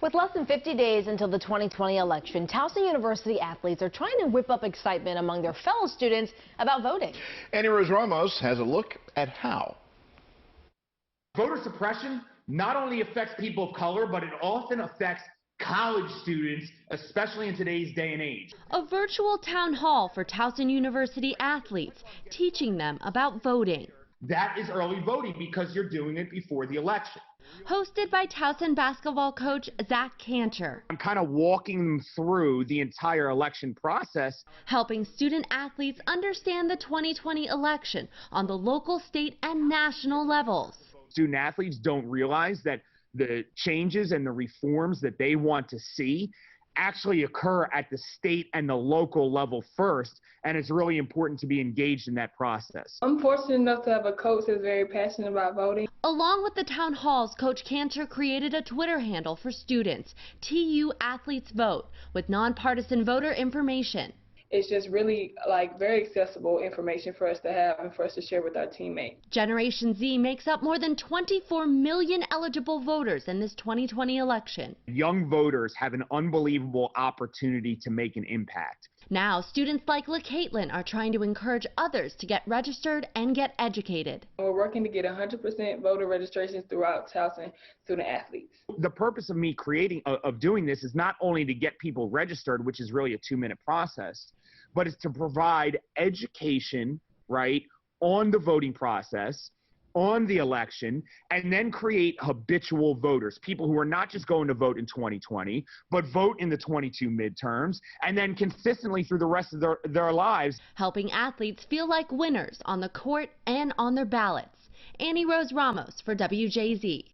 With less than 50 days until the 2020 election, Towson University athletes are trying to whip up excitement among their fellow students about voting. Annie Rose Ramos has a look at how. Voter suppression not only affects people of color, but it often affects college students, especially in today's day and age. A virtual town hall for Towson University athletes, teaching them about voting. That is early voting because you're doing it before the election. Hosted by Towson basketball coach Zach Cantor. I'm kind of walking them through the entire election process, helping student athletes understand the 2020 election on the local, state, and national levels. Student athletes don't realize that the changes and the reforms that they want to see actually occur at the state and the local level first, and it's really important to be engaged in that process. I'm fortunate enough to have a coach that's very passionate about voting. Along with the town halls, Coach Cantor created a Twitter handle for students, TU Athletes Vote, with nonpartisan voter information. It's just really very accessible information for us to have and for us to share with our teammates. Generation Z makes up more than 24 million eligible voters in this 2020 election. Young voters have an unbelievable opportunity to make an impact. Now, students like LaCaitlin are trying to encourage others to get registered and get educated. We're working to get 100% voter registrations throughout Towson student athletes. The purpose of me doing this is not only to get people registered, which is really a 2-minute process, but it's to provide education, right, on the voting process, on the election, and then create habitual voters, people who are not just going to vote in 2020, but vote in the 22 midterms, and then consistently through the rest of their lives. Helping athletes feel like winners on the court and on their ballots. Annie Rose Ramos for WJZ.